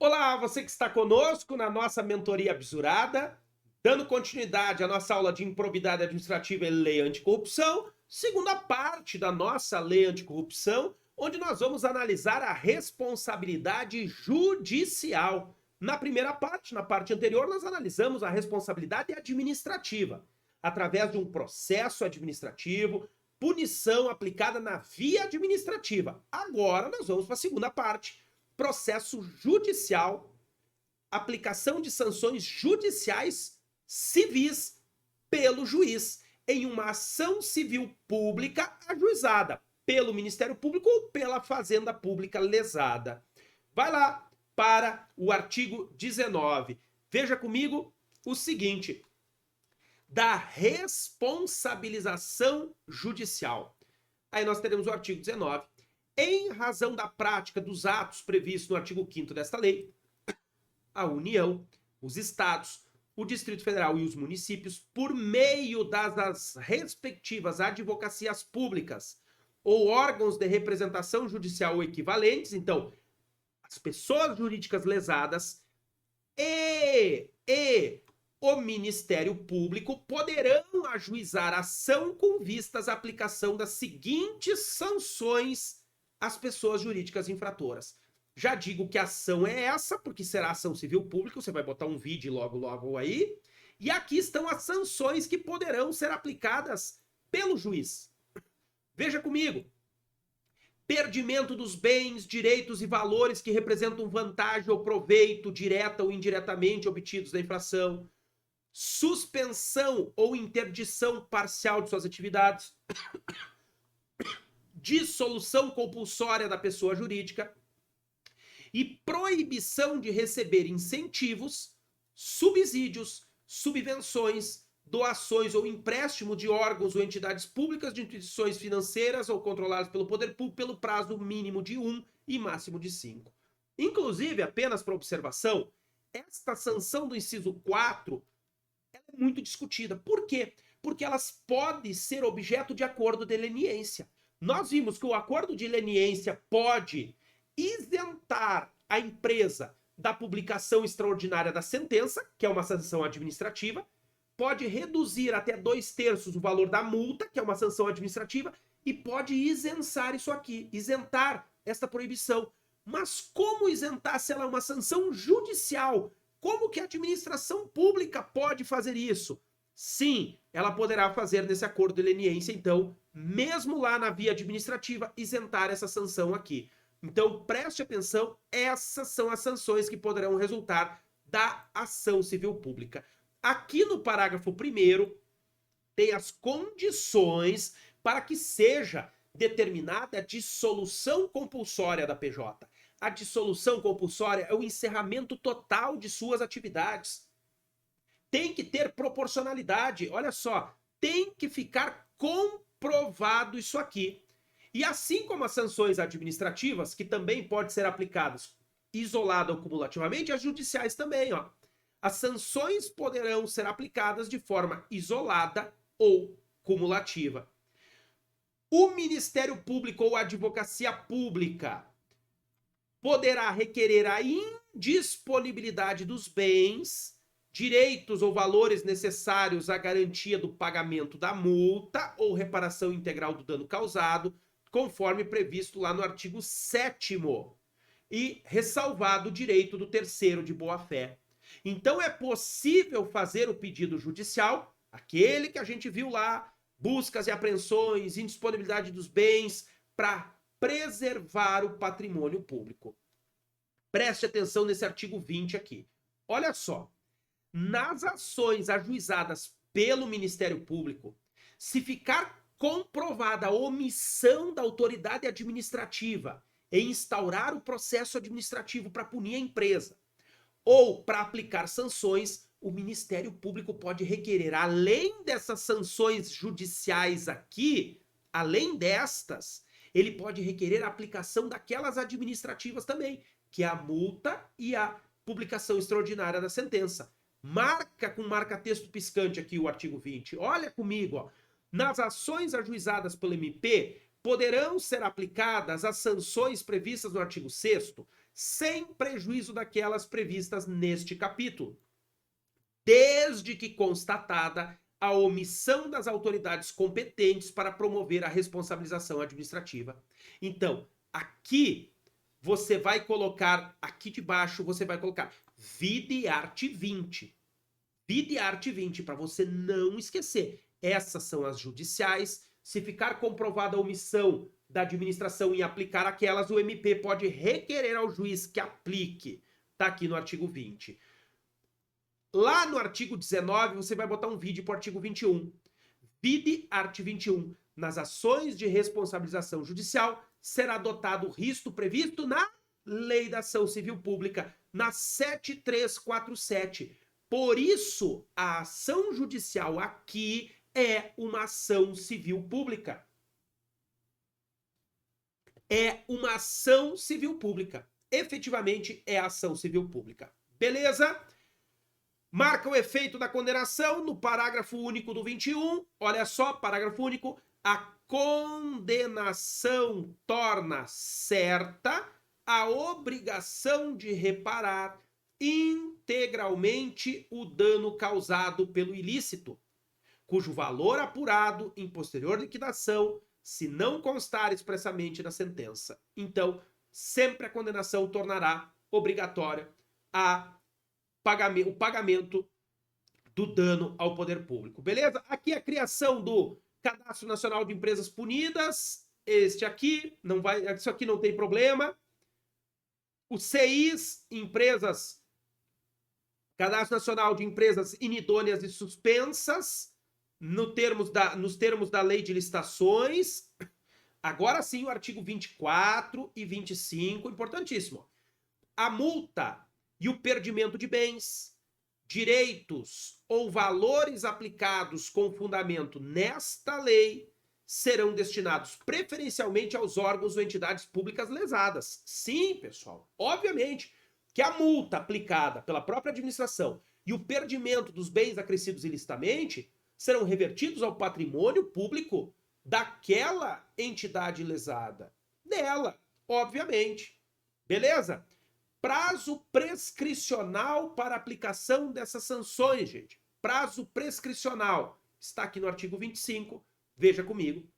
Olá, você que está conosco na nossa mentoria Absurada, dando continuidade à nossa aula de improbidade administrativa e lei anticorrupção, segunda parte da nossa lei anticorrupção, onde nós vamos analisar a responsabilidade judicial. Na primeira parte, na parte anterior, nós analisamos a responsabilidade administrativa, através de um processo administrativo, punição aplicada na via administrativa. Agora nós vamos para a segunda parte, processo judicial, aplicação de sanções judiciais civis pelo juiz em uma ação civil pública ajuizada pelo Ministério Público ou pela Fazenda Pública lesada. Vai lá para o artigo 19. Veja comigo o seguinte: da responsabilização judicial. Aí nós teremos o artigo 19. Em razão da prática dos atos previstos no artigo 5º desta lei, a União, os Estados, o Distrito Federal e os municípios, por meio das respectivas advocacias públicas ou órgãos de representação judicial ou equivalentes, então, as pessoas jurídicas lesadas e o Ministério Público poderão ajuizar ação com vistas à aplicação das seguintes sanções às pessoas jurídicas infratoras. Já digo que a ação é essa, porque será ação civil pública, você vai botar um vídeo logo aí. E aqui estão as sanções que poderão ser aplicadas pelo juiz. Veja comigo. Perdimento dos bens, direitos e valores que representam vantagem ou proveito, direta ou indiretamente, obtidos da infração. Suspensão ou interdição parcial de suas atividades. Dissolução compulsória da pessoa jurídica e proibição de receber incentivos, subsídios, subvenções, doações ou empréstimo de órgãos ou entidades públicas, de instituições financeiras ou controladas pelo poder público pelo prazo mínimo de 1 e máximo de 5. Inclusive, apenas para observação, esta sanção do inciso 4 ela é muito discutida. Por quê? Porque elas podem ser objeto de acordo de leniência. Nós vimos que o acordo de leniência pode isentar a empresa da publicação extraordinária da sentença, que é uma sanção administrativa, pode reduzir até 2/3 o valor da multa, que é uma sanção administrativa, e pode isentar isso aqui, isentar esta proibição. Mas como isentar se ela é uma sanção judicial? Como que a administração pública pode fazer isso? Sim, ela poderá fazer nesse acordo de leniência, então, mesmo lá na via administrativa, isentar essa sanção aqui. Então, preste atenção, essas são as sanções que poderão resultar da ação civil pública. Aqui no parágrafo 1º, tem as condições para que seja determinada a dissolução compulsória da PJ. A dissolução compulsória é o encerramento total de suas atividades. Tem que ter proporcionalidade, olha só, tem que ficar comprovado isso aqui. E assim como as sanções administrativas, que também podem ser aplicadas isolada ou cumulativamente, as judiciais também, ó. As sanções poderão ser aplicadas de forma isolada ou cumulativa. O Ministério Público ou a Advocacia Pública poderá requerer a indisponibilidade dos bens, direitos ou valores necessários à garantia do pagamento da multa ou reparação integral do dano causado, conforme previsto lá no artigo 7º, e ressalvado o direito do terceiro de boa-fé. Então é possível fazer o pedido judicial, aquele que a gente viu lá, buscas e apreensões, indisponibilidade dos bens, para preservar o patrimônio público. Preste atenção nesse artigo 20 aqui. Olha só, nas ações ajuizadas pelo Ministério Público, se ficar comprovada a omissão da autoridade administrativa em instaurar o processo administrativo para punir a empresa ou para aplicar sanções, o Ministério Público pode requerer, além dessas sanções judiciais aqui, além destas, ele pode requerer a aplicação daquelas administrativas também, que é a multa e a publicação extraordinária da sentença. Marca com marca-texto piscante aqui o artigo 20. Olha comigo, ó. Nas ações ajuizadas pelo MP, poderão ser aplicadas as sanções previstas no artigo 6º, sem prejuízo daquelas previstas neste capítulo, desde que constatada a omissão das autoridades competentes para promover a responsabilização administrativa. Então, aqui você vai colocar, aqui de baixo você vai colocar vide art. 20. Vide art. 20, para você não esquecer. Essas são as judiciais. Se ficar comprovada a omissão da administração em aplicar aquelas, o MP pode requerer ao juiz que aplique. Tá aqui no artigo 20. Lá no artigo 19, você vai botar um vide para o artigo 21. Vide art. 21. Nas ações de responsabilização judicial, será adotado o risco previsto na Lei da Ação Civil Pública, na 7347. Por isso, a ação judicial aqui é uma ação civil pública. É uma ação civil pública. Efetivamente, é ação civil pública. Beleza? Marca o efeito da condenação no parágrafo único do 21. Olha só, parágrafo único. A condenação torna certa a obrigação de reparar integralmente o dano causado pelo ilícito, cujo valor apurado em posterior liquidação, se não constar expressamente na sentença. Então, sempre a condenação tornará obrigatória o pagamento do dano ao poder público. Beleza? Aqui a criação do Cadastro Nacional de Empresas Punidas, este aqui, não vai, isso aqui não tem problema. O CIs, empresas, Cadastro Nacional de Empresas Inidôneas e Suspensas, nos termos da Lei de Licitações. Agora sim, o artigo 24 e 25, importantíssimo. A multa e o perdimento de bens, direitos ou valores aplicados com fundamento nesta lei serão destinados preferencialmente aos órgãos ou entidades públicas lesadas. Sim, pessoal, obviamente que a multa aplicada pela própria administração e o perdimento dos bens acrescidos ilicitamente serão revertidos ao patrimônio público daquela entidade lesada. Dela, obviamente. Beleza? Prazo prescricional para aplicação dessas sanções, gente. Prazo prescricional. Está aqui no artigo 25. Veja comigo.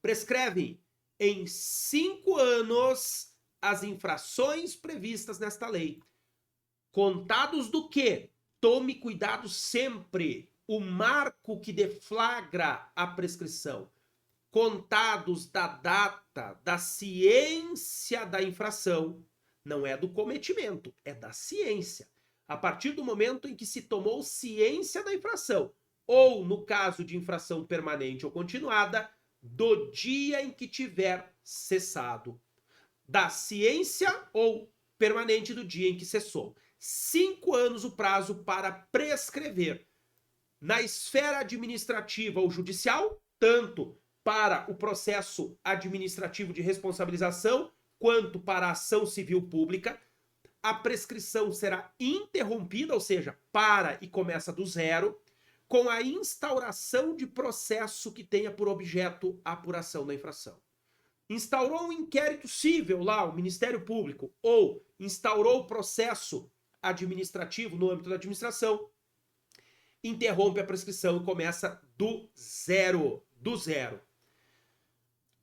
Prescrevem em 5 anos as infrações previstas nesta lei. Contados do que? Tome cuidado sempre. O marco que deflagra a prescrição. Contados da data da ciência da infração. Não é do cometimento, é da ciência. A partir do momento em que se tomou ciência da infração, ou, no caso de infração permanente ou continuada, do dia em que tiver cessado. Da ciência ou permanente do dia em que cessou. 5 anos o prazo para prescrever. Na esfera administrativa ou judicial, tanto para o processo administrativo de responsabilização, quanto para a ação civil pública, a prescrição será interrompida, ou seja, para e começa do zero, com a instauração de processo que tenha por objeto a apuração da infração. Instaurou um inquérito civil lá, o Ministério Público, ou instaurou o processo administrativo no âmbito da administração, interrompe a prescrição e começa do zero. Do zero.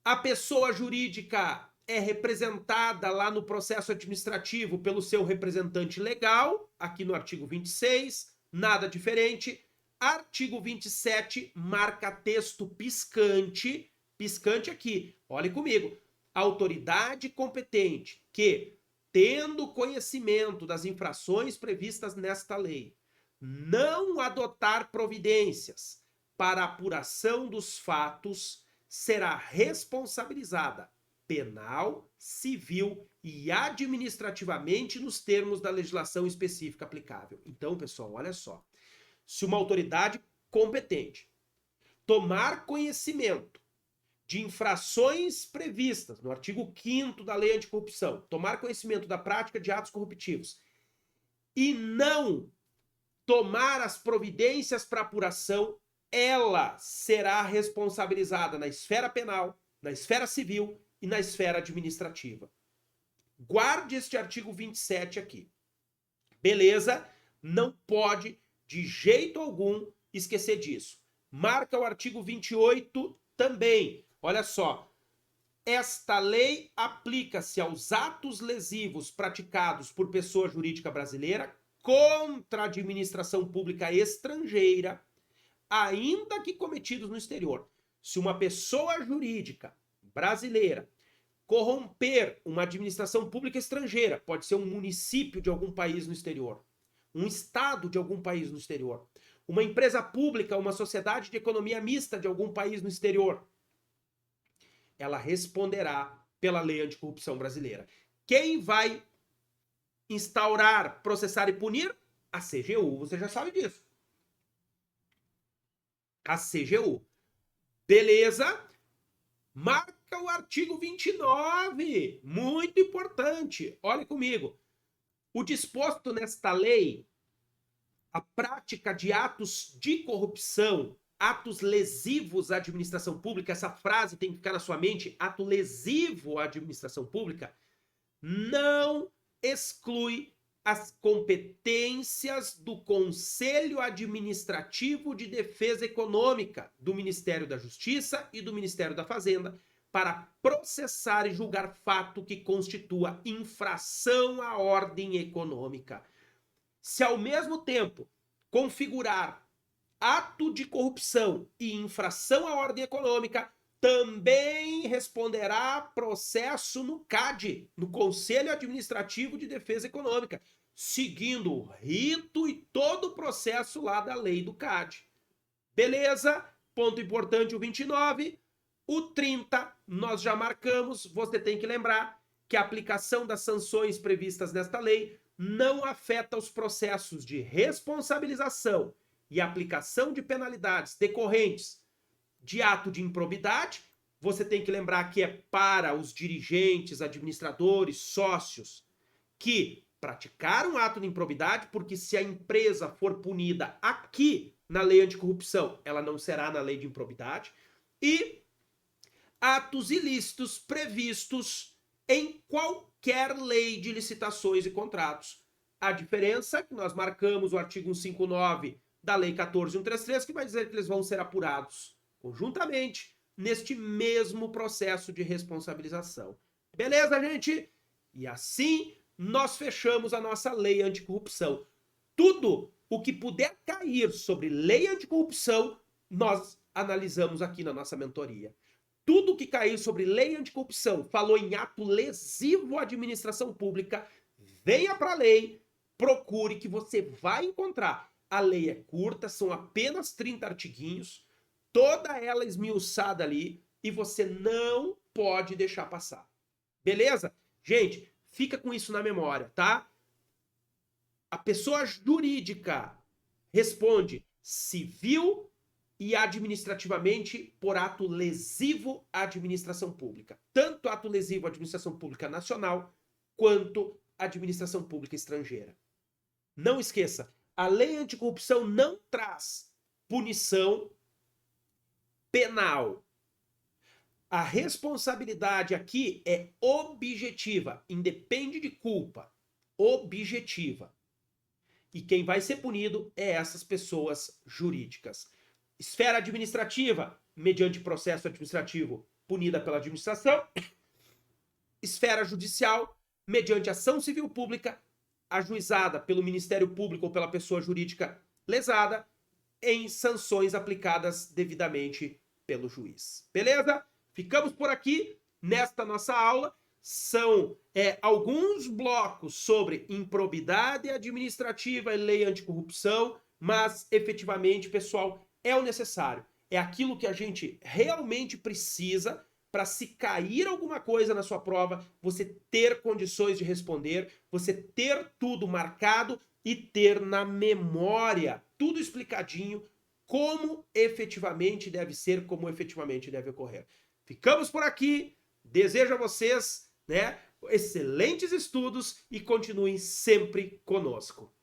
A pessoa jurídica é representada lá no processo administrativo pelo seu representante legal, aqui no artigo 26, nada diferente. Artigo 27, marca texto piscante, piscante aqui, olhe comigo. Autoridade competente que, tendo conhecimento das infrações previstas nesta lei, não adotar providências para apuração dos fatos, será responsabilizada penal, civil e administrativamente nos termos da legislação específica aplicável. Então, pessoal, olha só. Se uma autoridade competente tomar conhecimento de infrações previstas no artigo 5º da Lei Anticorrupção, tomar conhecimento da prática de atos corruptivos e não tomar as providências para apuração, ela será responsabilizada na esfera penal, na esfera civil e na esfera administrativa. Guarde este artigo 27 aqui. Beleza? Não pode, de jeito algum, esquecer disso. Marca o artigo 28 também. Olha só. Esta lei aplica-se aos atos lesivos praticados por pessoa jurídica brasileira contra a administração pública estrangeira, ainda que cometidos no exterior. Se uma pessoa jurídica brasileira corromper uma administração pública estrangeira, pode ser um município de algum país no exterior, um estado de algum país no exterior, uma empresa pública, uma sociedade de economia mista de algum país no exterior, ela responderá pela lei anticorrupção brasileira. Quem vai instaurar, processar e punir? A CGU, você já sabe disso. A CGU. Beleza? Marca o artigo 29. Muito importante. Olhe comigo. O disposto nesta lei, a prática de atos de corrupção, atos lesivos à administração pública, essa frase tem que ficar na sua mente, ato lesivo à administração pública, não exclui as competências do Conselho Administrativo de Defesa Econômica do Ministério da Justiça e do Ministério da Fazenda para processar e julgar fato que constitua infração à ordem econômica. Se ao mesmo tempo configurar ato de corrupção e infração à ordem econômica, também responderá processo no CAD, no Conselho Administrativo de Defesa Econômica, seguindo o rito e todo o processo lá da lei do CAD. Beleza? Ponto importante o 29. O 30, nós já marcamos, você tem que lembrar que a aplicação das sanções previstas nesta lei não afeta os processos de responsabilização e aplicação de penalidades decorrentes de ato de improbidade. Você tem que lembrar que é para os dirigentes, administradores, sócios que praticaram ato de improbidade, porque se a empresa for punida aqui na lei anticorrupção, ela não será na lei de improbidade, e atos ilícitos previstos em qualquer lei de licitações e contratos. A diferença é que nós marcamos o artigo 159 da Lei 14.133, que vai dizer que eles vão ser apurados conjuntamente neste mesmo processo de responsabilização. Beleza, gente? E assim nós fechamos a nossa lei anticorrupção. Tudo o que puder cair sobre lei anticorrupção, nós analisamos aqui na nossa mentoria. Tudo que cair sobre lei anticorrupção, falou em ato lesivo à administração pública, venha para a lei, procure que você vai encontrar. A lei é curta, são apenas 30 artiguinhos, toda ela esmiuçada ali, e você não pode deixar passar. Beleza? Gente, fica com isso na memória, tá? A pessoa jurídica responde civil e administrativamente por ato lesivo à administração pública. Tanto ato lesivo à administração pública nacional, quanto à administração pública estrangeira. Não esqueça, a lei anticorrupção não traz punição penal. A responsabilidade aqui é objetiva, independe de culpa, objetiva. E quem vai ser punido é essas pessoas jurídicas. Esfera administrativa, mediante processo administrativo, punida pela administração. Esfera judicial, mediante ação civil pública, ajuizada pelo Ministério Público ou pela pessoa jurídica lesada, em sanções aplicadas devidamente pelo juiz. Beleza? Ficamos por aqui nesta nossa aula. São alguns blocos sobre improbidade administrativa e lei anticorrupção, mas efetivamente, pessoal, é o necessário. É aquilo que a gente realmente precisa para, se cair alguma coisa na sua prova, você ter condições de responder, você ter tudo marcado e ter na memória tudo explicadinho, como efetivamente deve ser, como efetivamente deve ocorrer. Ficamos por aqui. Desejo a vocês, excelentes estudos e continuem sempre conosco.